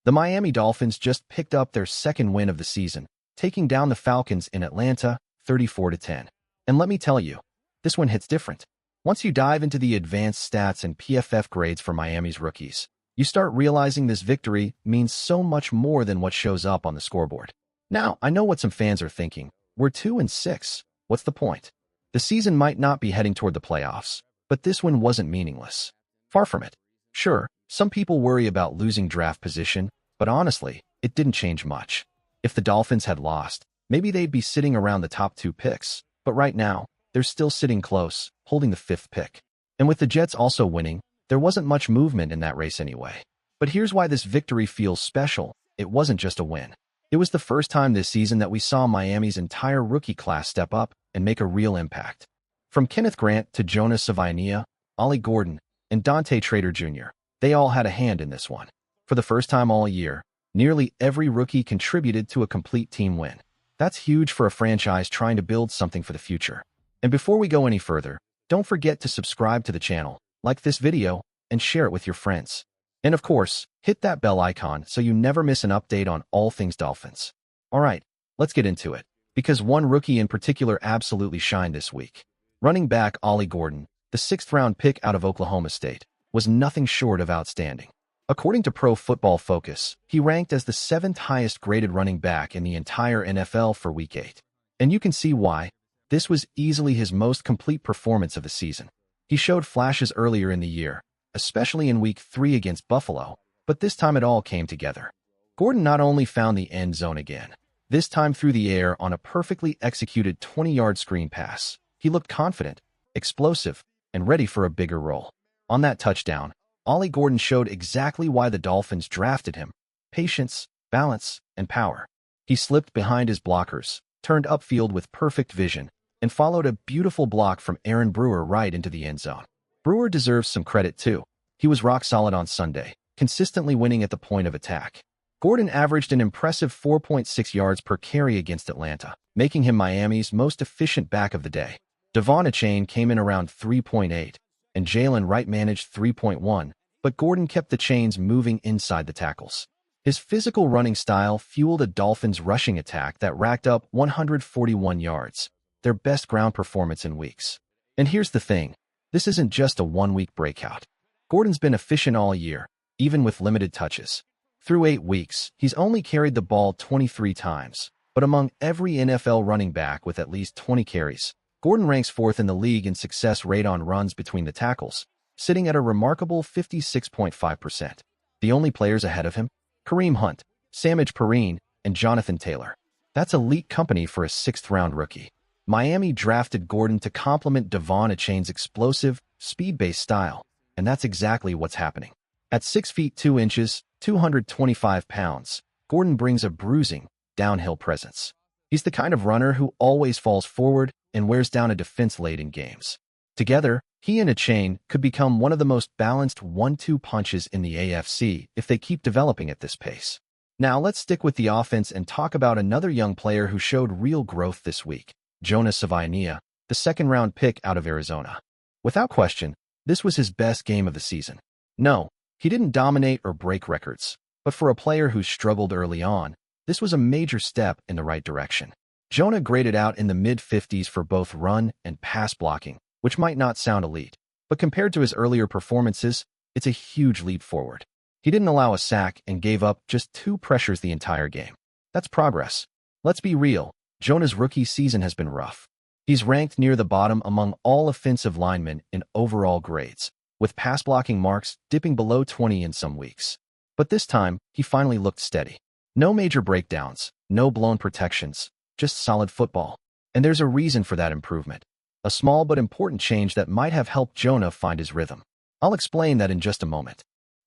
The Miami Dolphins just picked up their second win of the season, taking down the Falcons in Atlanta 34-10. And let me tell you, this one hits different. Once you dive into the advanced stats and PFF grades for Miami's rookies, you start realizing this victory means so much more than what shows up on the scoreboard. Now, I know what some fans are thinking. We're 2-6. What's the point? The season might not be heading toward the playoffs, but this one wasn't meaningless. Far from it. Sure, some people worry about losing draft position, but honestly, it didn't change much. If the Dolphins had lost, maybe they'd be sitting around the top 2 picks, but right now, they're still sitting close, holding the 5th pick. And with the Jets also winning, there wasn't much movement in that race anyway. But here's why this victory feels special. It wasn't just a win. It was the first time this season that we saw Miami's entire rookie class step up and make a real impact. From Kenneth Grant to Jonah Savinia, Ollie Gordon, and Dante Trader Jr., they all had a hand in this one. For the first time all year, nearly every rookie contributed to a complete team win. That's huge for a franchise trying to build something for the future. And before we go any further, don't forget to subscribe to the channel, like this video, and share it with your friends. And of course, hit that bell icon so you never miss an update on all things Dolphins. Alright, let's get into it, because one rookie in particular absolutely shined this week. Running back Ollie Gordon, the 6th-round pick out of Oklahoma State, was nothing short of outstanding. According to Pro Football Focus, he ranked as the 7th highest-graded running back in the entire NFL for Week 8. And you can see why. This was easily his most complete performance of the season. He showed flashes earlier in the year, especially in Week 3 against Buffalo, but this time it all came together. Gordon not only found the end zone again, this time through the air on a perfectly executed 20-yard screen pass. He looked confident, explosive, and ready for a bigger role. On that touchdown, Ollie Gordon showed exactly why the Dolphins drafted him: patience, balance, and power. He slipped behind his blockers, turned upfield with perfect vision, and followed a beautiful block from Aaron Brewer right into the end zone. Brewer deserves some credit too. He was rock solid on Sunday, consistently winning at the point of attack. Gordon averaged an impressive 4.6 yards per carry against Atlanta, making him Miami's most efficient back of the day. Devon Achane came in around 3.8, and Jalen Wright managed 3.1, but Gordon kept the chains moving inside the tackles. His physical running style fueled a Dolphins rushing attack that racked up 141 yards, their best ground performance in weeks. And here's the thing, this isn't just a one-week breakout. Gordon's been efficient all year, even with limited touches. Through 8 weeks, he's only carried the ball 23 times, but among every NFL running back with at least 20 carries, Gordon ranks 4th in the league in success rate on runs between the tackles, sitting at a remarkable 56.5%. The only players ahead of him? Kareem Hunt, Samaj Perine, and Jonathan Taylor. That's elite company for a 6th-round rookie. Miami drafted Gordon to complement Devon Achane's explosive, speed-based style, and that's exactly what's happening. At 6 feet 2 inches, 225 pounds, Gordon brings a bruising, downhill presence. He's the kind of runner who always falls forward and wears down a defense late in games. Together, he and Achane could become one of the most balanced 1-2 punches in the AFC if they keep developing at this pace. Now let's stick with the offense and talk about another young player who showed real growth this week, Jonah Savinia, the 2nd-round pick out of Arizona. Without question, this was his best game of the season. No, he didn't dominate or break records, but for a player who struggled early on, this was a major step in the right direction. Jonah graded out in the mid-50s for both run and pass blocking, which might not sound elite, but compared to his earlier performances, it's a huge leap forward. He didn't allow a sack and gave up just 2 pressures the entire game. That's progress. Let's be real, Jonah's rookie season has been rough. He's ranked near the bottom among all offensive linemen in overall grades, with pass blocking marks dipping below 20 in some weeks. But this time, he finally looked steady. No major breakdowns, no blown protections, just solid football. And there's a reason for that improvement. A small but important change that might have helped Jonah find his rhythm. I'll explain that in just a moment.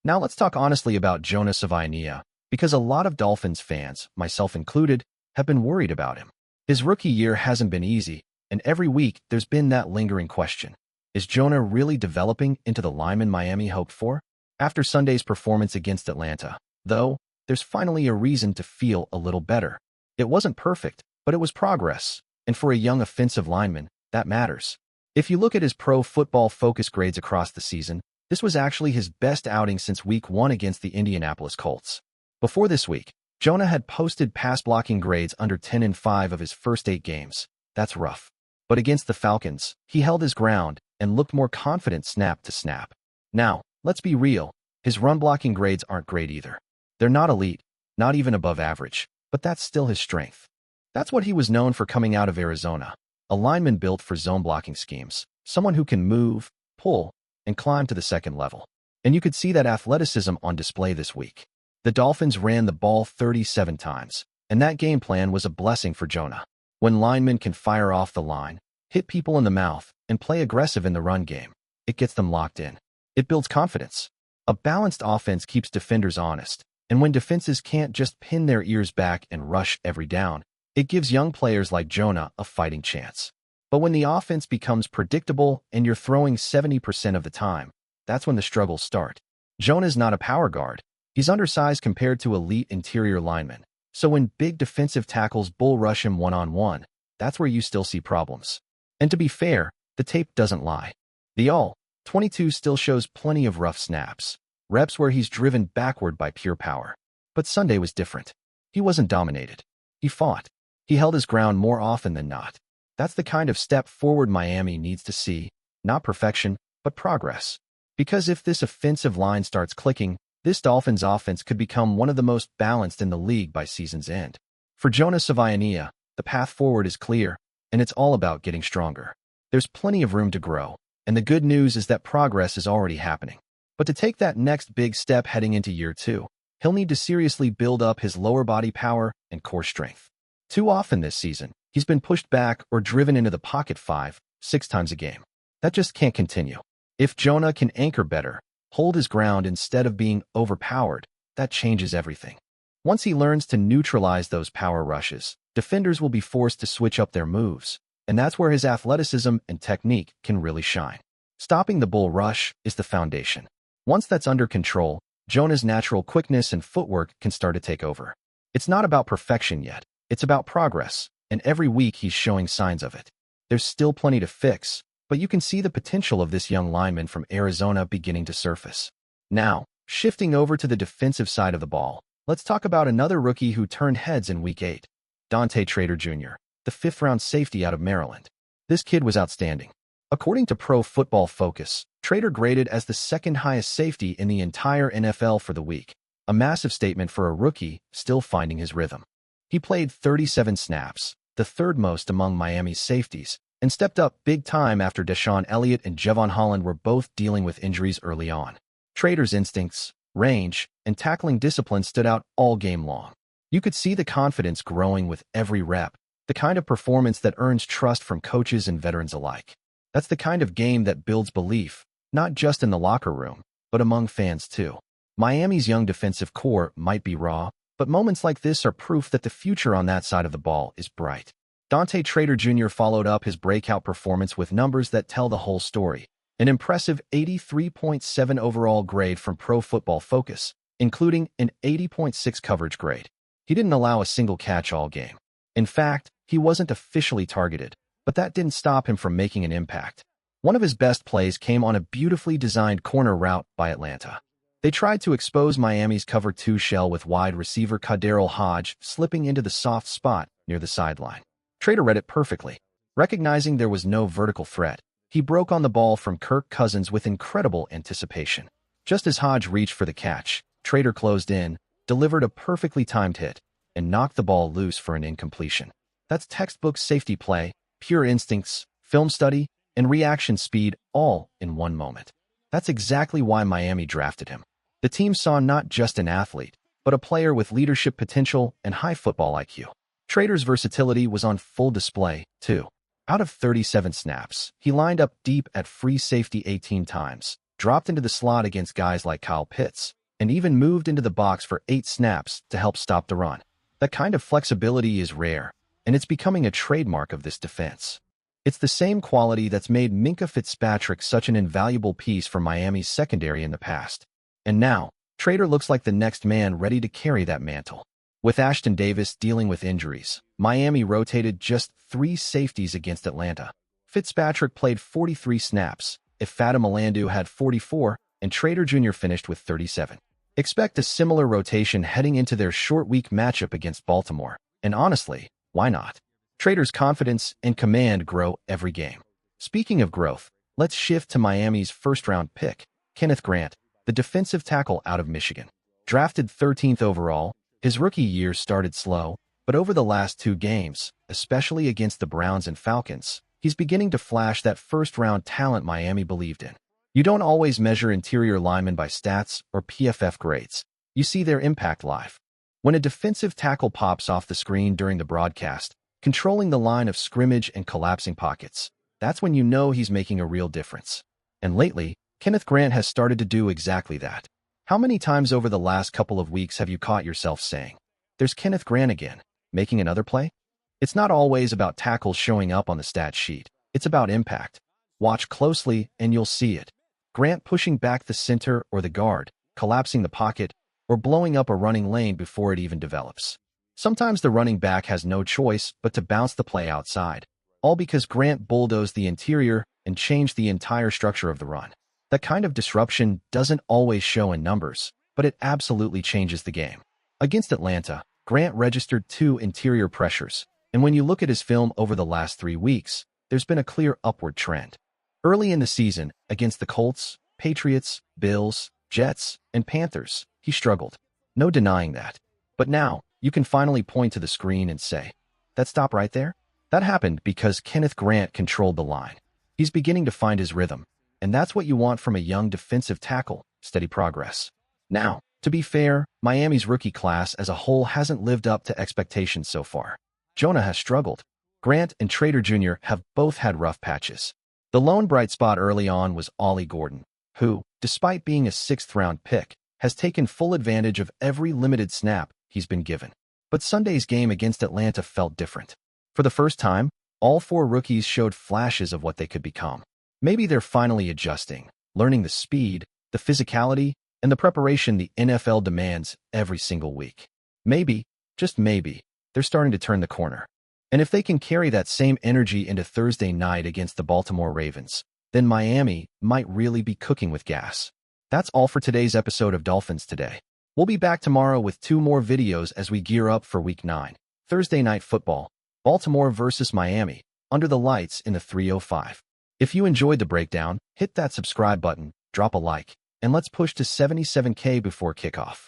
Now let's talk honestly about Jonah Savinia, because a lot of Dolphins fans, myself included, have been worried about him. His rookie year hasn't been easy, and every week there's been that lingering question. Is Jonah really developing into the lineman Miami hoped for? After Sunday's performance against Atlanta, though, there's finally a reason to feel a little better. It wasn't perfect, but it was progress, and for a young offensive lineman, that matters. If you look at his Pro Football Focus grades across the season, this was actually his best outing since Week 1 against the Indianapolis Colts. Before this week, Jonah had posted pass blocking grades under 10 in 5 of his first 8 games. That's rough. But against the Falcons, he held his ground and looked more confident snap to snap. Now, let's be real, his run blocking grades aren't great either. They're not elite, not even above average, but that's still his strength. That's what he was known for coming out of Arizona, a lineman built for zone blocking schemes, someone who can move, pull, and climb to the second level. And you could see that athleticism on display this week. The Dolphins ran the ball 37 times, and that game plan was a blessing for Jonah. When linemen can fire off the line, hit people in the mouth, and play aggressive in the run game, it gets them locked in. It builds confidence. A balanced offense keeps defenders honest, and when defenses can't just pin their ears back and rush every down, it gives young players like Jonah a fighting chance. But when the offense becomes predictable and you're throwing 70% of the time, that's when the struggles start. Jonah's not a power guard. He's undersized compared to elite interior linemen. So when big defensive tackles bull rush him one-on-one, that's where you still see problems. And to be fair, the tape doesn't lie. The All-22 still shows plenty of rough snaps, reps where he's driven backward by pure power. But Sunday was different. He wasn't dominated. He fought. He held his ground more often than not. That's the kind of step forward Miami needs to see, not perfection, but progress. Because if this offensive line starts clicking, this Dolphins offense could become one of the most balanced in the league by season's end. For Jonah Savinia, the path forward is clear, and it's all about getting stronger. There's plenty of room to grow, and the good news is that progress is already happening. But to take that next big step heading into year 2, he'll need to seriously build up his lower body power and core strength. Too often this season, he's been pushed back or driven into the pocket 5, 6 times a game. That just can't continue. If Jonah can anchor better, hold his ground instead of being overpowered, that changes everything. Once he learns to neutralize those power rushes, defenders will be forced to switch up their moves, and that's where his athleticism and technique can really shine. Stopping the bull rush is the foundation. Once that's under control, Jonah's natural quickness and footwork can start to take over. It's not about perfection yet. It's about progress, and every week he's showing signs of it. There's still plenty to fix, but you can see the potential of this young lineman from Arizona beginning to surface. Now, shifting over to the defensive side of the ball, let's talk about another rookie who turned heads in Week 8. Dante Trader Jr., the 5th-round safety out of Maryland. This kid was outstanding. According to Pro Football Focus, Trader graded as the second highest safety in the entire NFL for the week, a massive statement for a rookie still finding his rhythm. He played 37 snaps, the third most among Miami's safeties, and stepped up big time after Deshaun Elliott and Javon Holland were both dealing with injuries early on. Trader's instincts, range, and tackling discipline stood out all game long. You could see the confidence growing with every rep, the kind of performance that earns trust from coaches and veterans alike. That's the kind of game that builds belief, not just in the locker room, but among fans too. Miami's young defensive core might be raw, but moments like this are proof that the future on that side of the ball is bright. Dante Trader Jr. followed up his breakout performance with numbers that tell the whole story. An impressive 83.7 overall grade from Pro Football Focus, including an 80.6 coverage grade. He didn't allow a single catch all game. In fact, he wasn't officially targeted, but that didn't stop him from making an impact. One of his best plays came on a beautifully designed corner route by Atlanta. They tried to expose Miami's cover 2 shell with wide receiver Kaderil Hodge slipping into the soft spot near the sideline. Trader read it perfectly. Recognizing there was no vertical threat, he broke on the ball from Kirk Cousins with incredible anticipation. Just as Hodge reached for the catch, Trader closed in, delivered a perfectly timed hit, and knocked the ball loose for an incompletion. That's textbook safety play, pure instincts, film study, and reaction speed all in one moment. That's exactly why Miami drafted him. The team saw not just an athlete, but a player with leadership potential and high football IQ. Trader's versatility was on full display, too. Out of 37 snaps, he lined up deep at free safety 18 times, dropped into the slot against guys like Kyle Pitts, and even moved into the box for 8 snaps to help stop the run. That kind of flexibility is rare, and it's becoming a trademark of this defense. It's the same quality that's made Minkah Fitzpatrick such an invaluable piece for Miami's secondary in the past. And now, Trader looks like the next man ready to carry that mantle. With Ashton Davis dealing with injuries, Miami rotated just 3 safeties against Atlanta. Fitzpatrick played 43 snaps, Ifeatu Melifonwu had 44, and Trader Jr. finished with 37. Expect a similar rotation heading into their short week matchup against Baltimore. And honestly, why not? Trader's confidence and command grow every game. Speaking of growth, let's shift to Miami's first-round pick, Kenneth Grant, the defensive tackle out of Michigan. Drafted 13th overall, his rookie year started slow, but over the last 2 games, especially against the Browns and Falcons, he's beginning to flash that first-round talent Miami believed in. You don't always measure interior linemen by stats or PFF grades. You see their impact live. When a defensive tackle pops off the screen during the broadcast, controlling the line of scrimmage and collapsing pockets, that's when you know he's making a real difference. And lately, Kenneth Grant has started to do exactly that. How many times over the last couple of weeks have you caught yourself saying, "There's Kenneth Grant again, making another play"? It's not always about tackles showing up on the stat sheet. It's about impact. Watch closely and you'll see it. Grant pushing back the center or the guard, collapsing the pocket, or blowing up a running lane before it even develops. Sometimes the running back has no choice but to bounce the play outside, all because Grant bulldozed the interior and changed the entire structure of the run. That kind of disruption doesn't always show in numbers, but it absolutely changes the game. Against Atlanta, Grant registered 2 interior pressures, and when you look at his film over the last 3 weeks, there's been a clear upward trend. Early in the season, against the Colts, Patriots, Bills, Jets, and Panthers, he struggled. No denying that. But now, you can finally point to the screen and say, "That stop right there?" That happened because Kenneth Grant controlled the line. He's beginning to find his rhythm, and that's what you want from a young defensive tackle, steady progress. Now, to be fair, Miami's rookie class as a whole hasn't lived up to expectations so far. Jonah has struggled. Grant and Trader Jr. have both had rough patches. The lone bright spot early on was Ollie Gordon, who, despite being a 6th-round pick, has taken full advantage of every limited snap he's been given. But Sunday's game against Atlanta felt different. For the first time, all 4 rookies showed flashes of what they could become. Maybe they're finally adjusting, learning the speed, the physicality, and the preparation the NFL demands every single week. Maybe, just maybe, they're starting to turn the corner. And if they can carry that same energy into Thursday night against the Baltimore Ravens, then Miami might really be cooking with gas. That's all for today's episode of Dolphins Today. We'll be back tomorrow with 2 more videos as we gear up for Week 9. Thursday Night Football, Baltimore versus Miami, under the lights in the 3:05. If you enjoyed the breakdown, hit that subscribe button, drop a like, and let's push to 77K before kickoff.